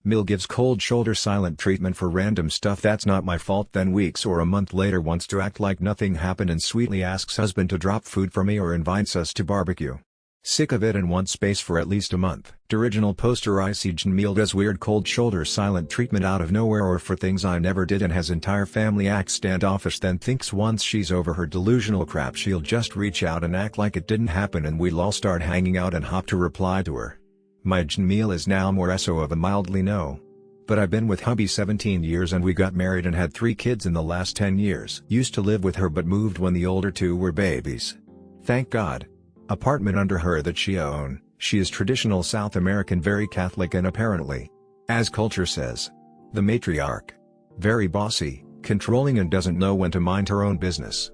Mill gives cold shoulder silent treatment for random stuff that's not my fault, then weeks or a month later wants to act like nothing happened and sweetly asks husband to drop food for me or invites us to barbecue. Sick of it and want space for at least a month. The original poster I see Mill does weird cold shoulder silent treatment out of nowhere or for things I never did and has entire family act standoffish, then thinks once she's over her delusional crap she'll just reach out and act like it didn't happen and we'll all start hanging out and hop to reply to her. My Meal is now more so of a mildly no. But I've been with hubby 17 years and we got married and had 3 kids in the last 10 years. Used to live with her but moved when the older 2 were babies. Thank God. Apartment under her that she own. She is traditional South American, very Catholic and apparently, as culture says, the matriarch. Very bossy, controlling and doesn't know when to mind her own business.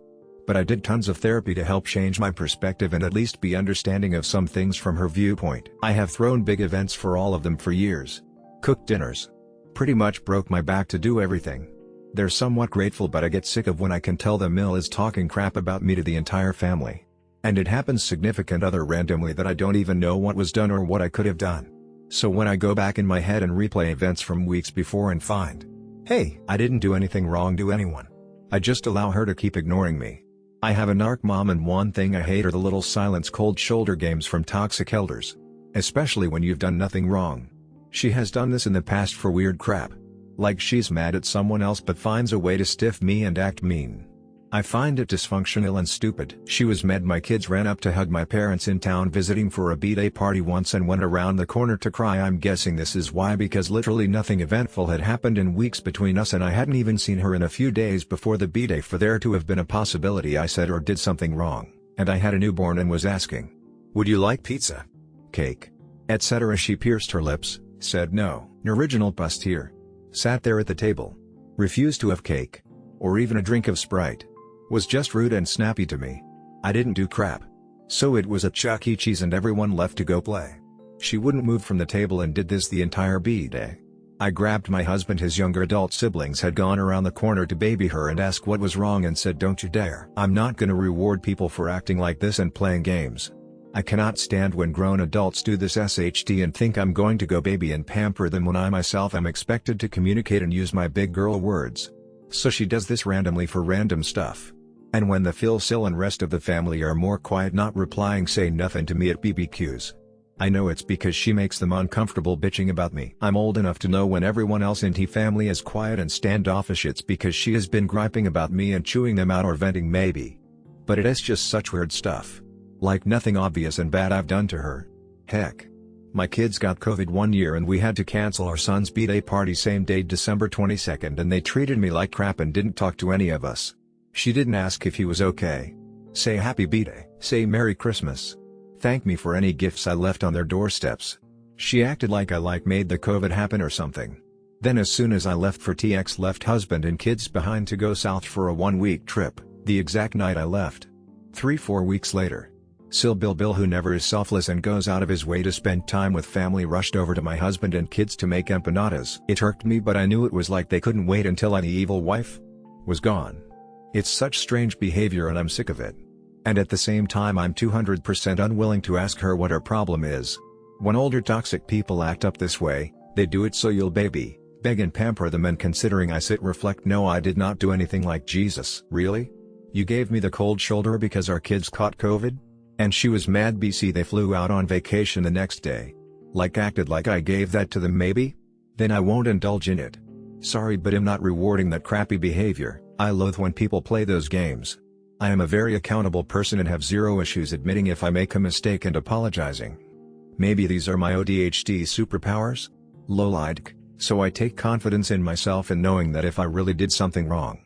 But I did tons of therapy to help change my perspective and at least be understanding of some things from her viewpoint. I have thrown big events for all of them for years. Cooked dinners. Pretty much broke my back to do everything. They're somewhat grateful, but I get sick of when I can tell the Mill is talking crap about me to the entire family. And it happens significant other randomly that I don't even know what was done or what I could have done. So when I go back in my head and replay events from weeks before and find, hey, I didn't do anything wrong to anyone, I just allow her to keep ignoring me. I have a narc mom and one thing I hate are the little silence cold shoulder games from toxic elders. Especially when you've done nothing wrong. She has done this in the past for weird crap. Like she's mad at someone else but finds a way to stiff me and act mean. I find it dysfunctional and stupid. She was mad my kids ran up to hug my parents in town visiting for a B-Day party once and went around the corner to cry. I'm guessing this is why, because literally nothing eventful had happened in weeks between us and I hadn't even seen her in a few days before the B-Day for there to have been a possibility I said or did something wrong, and I had a newborn and was asking, would you like pizza? Cake? Etc. She pierced her lips, said no. An original bust here. Sat there at the table. Refused to have cake. Or even a drink of Sprite. Was just rude and snappy to me. I didn't do crap. So it was a Chuck E. Cheese and everyone left to go play. She wouldn't move from the table and did this the entire B-Day. I grabbed my husband, his younger adult siblings had gone around the corner to baby her and ask what was wrong and said don't you dare. I'm not gonna reward people for acting like this and playing games. I cannot stand when grown adults do this SHT and think I'm going to go baby and pamper them when I myself am expected to communicate and use my big girl words. So she does this randomly for random stuff. And when the Phil, Sil and rest of the family are more quiet, not replying, say nothing to me at BBQs. I know it's because she makes them uncomfortable bitching about me. I'm old enough to know when everyone else in the family is quiet and standoffish it's because she has been griping about me and chewing them out or venting maybe. But it is just such weird stuff. Like nothing obvious and bad I've done to her. Heck. My kids got COVID one year and we had to cancel our son's B-Day party same day, December 22nd, and they treated me like crap and didn't talk to any of us. She didn't ask if he was okay. Say happy B-Day. Say Merry Christmas. Thank me for any gifts I left on their doorsteps. She acted like I made the COVID happen or something. Then as soon as I left for TX, left husband and kids behind to go south for a 1-week trip, the exact night I left. 3-4 weeks later. Sil Bill, who never is selfless and goes out of his way to spend time with family, rushed over to my husband and kids to make empanadas. It irked me, but I knew it was like they couldn't wait until the evil wife was gone. It's such strange behavior and I'm sick of it. And at the same time I'm 200% unwilling to ask her what her problem is. When older toxic people act up this way, they do it so you'll baby, beg and pamper them, and considering I sit reflect, no, I did not do anything like Jesus. Really? You gave me the cold shoulder because our kids caught COVID? And she was mad BC they flew out on vacation the next day. Like acted like I gave that to them maybe? Then I won't indulge in it. Sorry, but I'm not rewarding that crappy behavior. I loathe when people play those games. I am a very accountable person and have zero issues admitting if I make a mistake and apologizing. Maybe these are my ODHD superpowers? Lowlight, so I take confidence in myself in knowing that if I really did something wrong,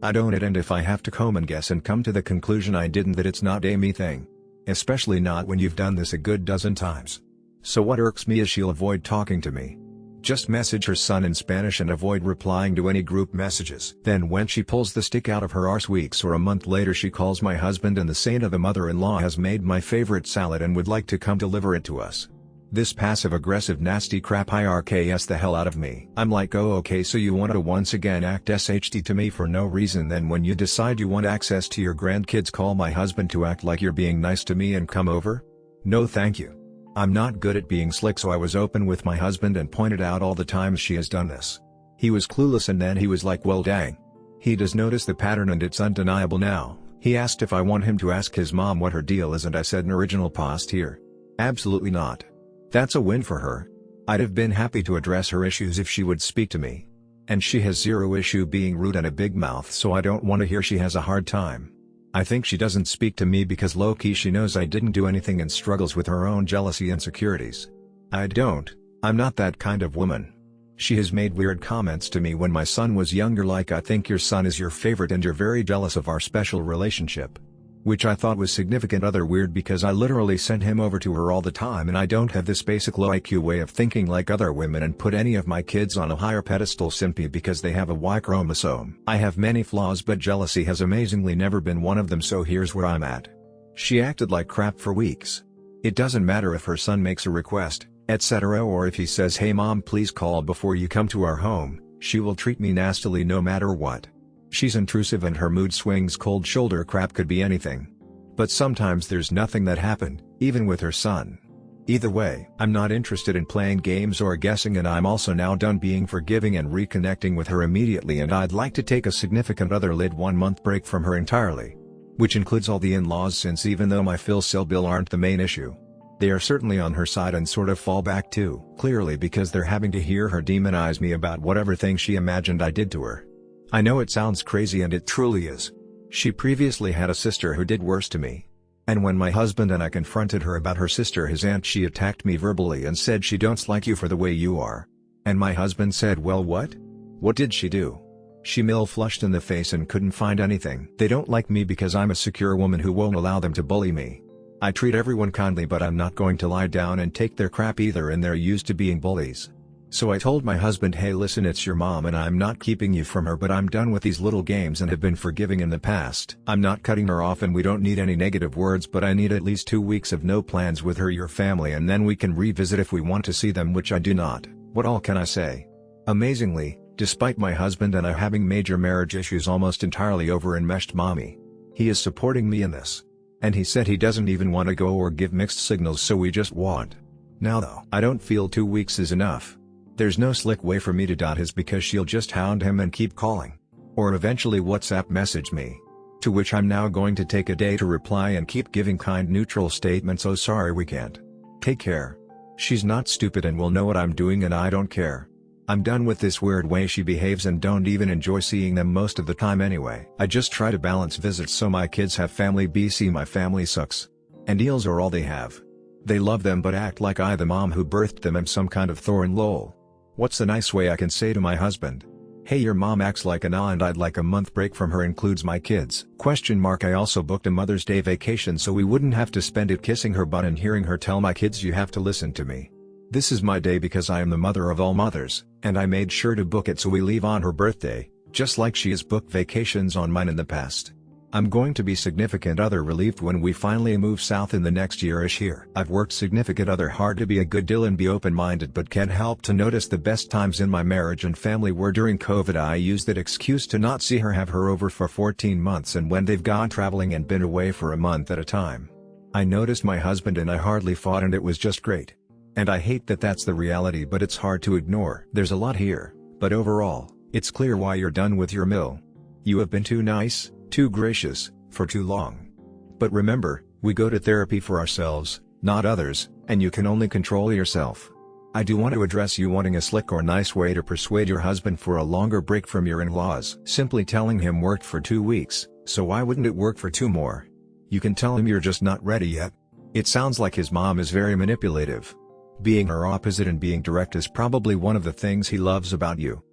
I'd own it, and if I have to comb and guess and come to the conclusion I didn't, that it's not a me thing. Especially not when you've done this a good dozen times. So what irks me is she'll avoid talking to me. Just message her son in Spanish and avoid replying to any group messages. Then when she pulls the stick out of her arse weeks or a month later, she calls my husband and the saint of a mother-in-law has made my favorite salad and would like to come deliver it to us. This passive-aggressive nasty crap IRKS the hell out of me. I'm like, oh okay, so you want to once again act SHT to me for no reason, then when you decide you want access to your grandkids, call my husband to act like you're being nice to me and come over? No thank you. I'm not good at being slick, so I was open with my husband and pointed out all the times she has done this. He was clueless and then he was like, well dang. He does notice the pattern and it's undeniable now. He asked if I want him to ask his mom what her deal is and I said an original post here. Absolutely not. That's a win for her. I'd have been happy to address her issues if she would speak to me. And she has zero issue being rude and a big mouth, so I don't want to hear she has a hard time. I think she doesn't speak to me because low-key she knows I didn't do anything and struggles with her own jealousy and insecurities. I'm not that kind of woman. She has made weird comments to me when my son was younger, like, I think your son is your favorite and you're very jealous of our special relationship. Which I thought was significant other weird because I literally sent him over to her all the time and I don't have this basic low IQ way of thinking like other women and put any of my kids on a higher pedestal simply because they have a Y chromosome. I have many flaws but jealousy has amazingly never been one of them, so here's where I'm at. She acted like crap for weeks. It doesn't matter if her son makes a request, etc., or if he says, hey mom please call before you come to our home, she will treat me nastily no matter what. She's intrusive and her mood swings, cold shoulder crap could be anything. But sometimes there's nothing that happened, even with her son. Either way, I'm not interested in playing games or guessing, and I'm also now done being forgiving and reconnecting with her immediately, and I'd like to take a significant other 1 month break from her entirely. Which includes all the in-laws, since even though my Phil bill aren't the main issue, they are certainly on her side and sort of fall back too, clearly because they're having to hear her demonize me about whatever thing she imagined I did to her. I know it sounds crazy and it truly is. She previously had a sister who did worse to me. And when my husband and I confronted her about her sister, his aunt, she attacked me verbally and said she don't like you for the way you are. And my husband said, well, what? What did she do? She flushed in the face and couldn't find anything. They don't like me because I'm a secure woman who won't allow them to bully me. I treat everyone kindly, but I'm not going to lie down and take their crap either, and they're used to being bullies. So I told my husband, hey listen, it's your mom and I'm not keeping you from her, but I'm done with these little games and have been forgiving in the past. I'm not cutting her off and we don't need any negative words, but I need at least 2 weeks of no plans with her, your family, and then we can revisit if we want to see them, which I do not. What all can I say? Amazingly, despite my husband and I having major marriage issues almost entirely over enmeshed mommy, he is supporting me in this. And he said he doesn't even want to go or give mixed signals, so we just won't. Now though, I don't feel 2 weeks is enough. There's no slick way for me to dot his because she'll just hound him and keep calling. Or eventually WhatsApp message me. To which I'm now going to take a day to reply and keep giving kind neutral statements, oh sorry we can't. Take care. She's not stupid and will know what I'm doing and I don't care. I'm done with this weird way she behaves and don't even enjoy seeing them most of the time anyway. I just try to balance visits so my kids have family. BC my family sucks. And eels are all they have. They love them but act like I, the mom who birthed them, am some kind of thorn. Lol. What's the nice way I can say to my husband? Hey, your mom acts like an and I'd like a month break from her, includes my kids. I also booked a Mother's Day vacation so we wouldn't have to spend it kissing her butt and hearing her tell my kids you have to listen to me. This is my day because I am the mother of all mothers, and I made sure to book it so we leave on her birthday, just like she has booked vacations on mine in the past. I'm going to be significant other relieved when we finally move south in the next year-ish here. I've worked significant other hard to be a good deal and be open-minded, but can't help to notice the best times in my marriage and family were during COVID. I used that excuse to not see her, have her over for 14 months, and when they've gone traveling and been away for a month at a time. I noticed my husband and I hardly fought and it was just great. And I hate that that's the reality, but it's hard to ignore. There's a lot here, but overall, it's clear why you're done with your mill. You have been too nice, too gracious, for too long. But remember, we go to therapy for ourselves, not others, and you can only control yourself. I do want to address you wanting a slick or nice way to persuade your husband for a longer break from your in-laws. Simply telling him worked for 2 weeks, so why wouldn't it work for 2 more? You can tell him you're just not ready yet. It sounds like his mom is very manipulative. Being her opposite and being direct is probably one of the things he loves about you.